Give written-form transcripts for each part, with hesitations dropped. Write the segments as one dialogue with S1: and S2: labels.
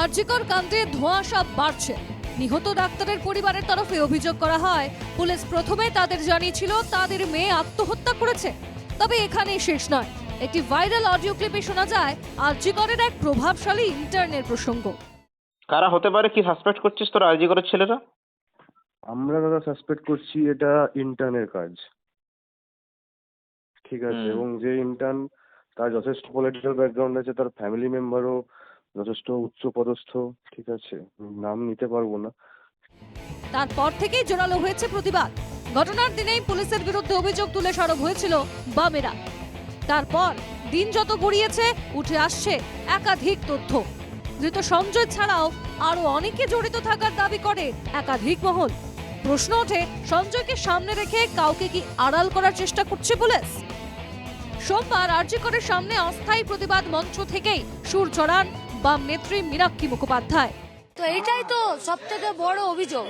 S1: আরজিকর কাণ্ডে ধোঁয়াশা বাড়ছে। নিহত ডাক্তারের পরিবারের তরফে অভিযোগ করা হয়, পুলিশ প্রথমে তাদের জানিয়েছিল তাদের মেয়ে আত্মহত্যা করেছে। তবে এখানেই শেষ নয়। একটি ভাইরাল অডিও ক্লিপে শোনা যায় আরজিকরের এক প্রভাবশালী ইন্টার্নের প্রসঙ্গ।
S2: কারা হতে পারে, কি সাসপেক্ট করছিস তোরা আরজিকরের ছেলেরা?
S3: আমরা দাদা সাসপেক্ট করছি এটা ইন্টার্নের কাজ, ঠিক আছে। এবং যে ইন্টার্ন তার যথেষ্ট পলিটিক্যাল ব্যাকগ্রাউন্ড আছে, তার ফ্যামিলি মেম্বারও যথেষ্ট উচ্চ পদস্থ, ঠিক আছে, নাম নিতে পারবো না।
S1: তারপর থেকেই জোরালো হয়েছে প্রতিবাদ। ঘটনার দিনেই পুলিশের বিরুদ্ধে অভিযোগ তুলে সরব হয়েছিল বামেরা। তারপর দিন যত গড়িয়েছে উঠে আসছে একাধিক তথ্য। ধৃত সঞ্জয় ছাড়াও আরো অনেকে জড়িত থাকার দাবি করে একাধিক মহল। প্রশ্ন ওঠে, সঞ্জয়কে সামনে রেখে কাউকে কি আড়াল করার চেষ্টা করছে পুলিশ? সোমবার আরজিকরের সামনে অস্থায়ী প্রতিবাদ মঞ্চ থেকেই সুর চড়ান বাম নেত্রী মীনাক্ষী মুখোপাধ্যায়।
S4: তো এইটাই তো সবথেকে বড় অভিযোগ,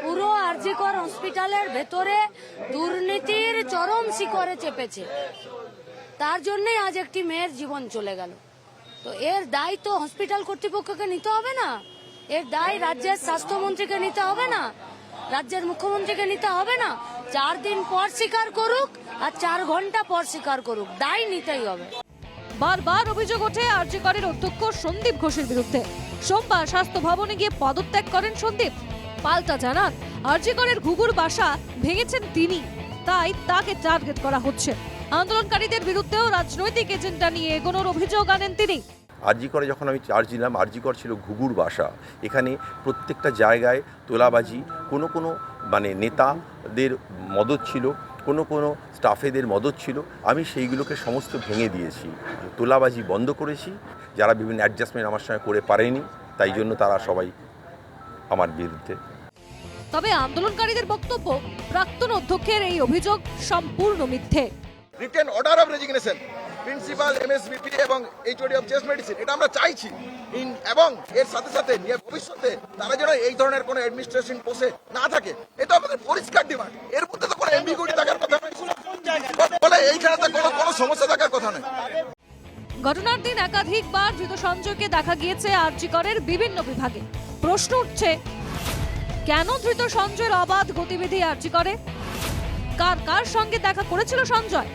S4: পুরো আরজিকর হসপিটালের ভেতরে দুর্নীতির চরম শিখরে চেপেছে। তার জন্যই আজ একটি মেয়ের জীবন চলে গেল। তো এর দায় তো হসপিটাল কর্তৃপক্ষকে নিতে হবে না? এর দায় রাজ্যের স্বাস্থ্যমন্ত্রীকে নিতে হবে না? রাজ্যের মুখ্যমন্ত্রীকে নিতে হবে না? 4 দিন পর স্বীকার করুক আর 4 ঘন্টা পর স্বীকার করুক, দায় নিতেই হবে।
S1: বারবার অভিযোগ ওঠে আরজিকরের অধ্যক্ষ সন্দীপ ঘোষের বিরুদ্ধে। সোমবার স্বাস্থ্য ভবনে গিয়ে পদত্যাগ করেন সন্দীপ। পাল্টা জানান আরজিকরের ঘুঘুর বাসা ভেঙেছেন তিনি, তাই তাকে টার্গেট করা হচ্ছে। আন্দোলনকারীদের বিরুদ্ধেও রাজনৈতিক এজেন্ডা নিয়ে এগোনোর অভিযোগ আনেন তিনি।
S5: আরজিকরে যখন আমি চার্জ নিলাম, আরজিকর ছিল ঘুঘুর বাসা। এখানে প্রত্যেকটা জায়গায় তোলাবাজি, কোনো নেতাদের মদত ছিল, কোনো স্টাফেদের মদত ছিল। আমি সেইগুলোকে সমস্ত ভেঙে দিয়েছি, তোলাবাজি বন্ধ করেছি। যারা বিভিন্ন অ্যাডজাস্টমেন্ট আমার সঙ্গে করে পারেনি, তাই জন্য তারা সবাই আমার বিরুদ্ধে।
S1: তবে আন্দোলনকারীদের বক্তব্য, প্রাক্তন অধ্যক্ষের এই অভিযোগ সম্পূর্ণ মিথ্যে।
S6: Written order of resignation principal MSBP এবং এইচওডি অফ চেস্ট মেডিসিন, এটা আমরা চাইছি। এবং এর সাথে সাথে ভবিষ্যতে তারা যেন এই ধরনের কোনো অ্যাডমিনিস্ট্রেশন পোস্টে না থাকে, এটা আমাদের পরিষ্কার ডিমান্ড। এর মধ্যে তো কোনো অ্যাম্বিগুইটি থাকার কথা নয়, বলে এইখানে তো কোনো সমস্যা থাকার কথা নয়।
S1: ঘটনার দিন একাধিকবার ধৃত সঞ্জয়কে দেখা গিয়েছে আরজিকরের বিভিন্ন বিভাগে। প্রশ্ন উঠছে, কেন ধৃত সঞ্জয়ের অবাধ গতিবিধি আরজিকরে? কার কার সঙ্গে দেখা করেছিল সঞ্জয়?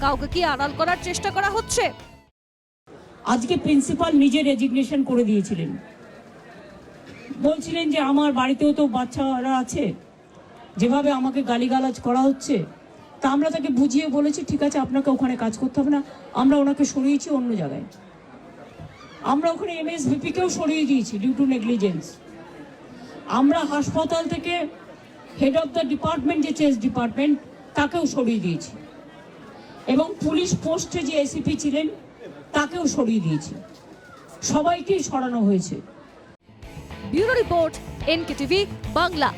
S1: কাউকে কি আড়াল করার চেষ্টা করা হচ্ছে?
S7: আজকে প্রিন্সিপাল নিজে রেজিগনেশন করে দিয়েছিলেন, বলছিলেন যে আমার বাড়িতেও তো বাচ্চারা আছে, যেভাবে আমাকে গালিগালাজ করা হচ্ছে। তা আমরা তাকে বুঝিয়ে বলেছি, ঠিক আছে আপনাকে ওখানে কাজ করতে হবে না, আমরা ওনাকে সরিয়েছি অন্য জায়গায়। আমরা ওখানে এমএসভিপিকেও সরিয়ে দিয়েছি ডিউ টু নেগলিজেন্স। আমরা হাসপাতাল থেকে হেড অফ দ্য ডিপার্টমেন্ট, যে চেস্ট ডিপার্টমেন্ট, তাকেও সরিয়ে দিয়েছি। এবং পুলিশ পোস্টে যে এসিপি ছিলেন তাকেও সরিয়ে দিয়েছি। সবাইকেই সরানো হয়েছে।
S1: Bureau report, NKTV Bangla.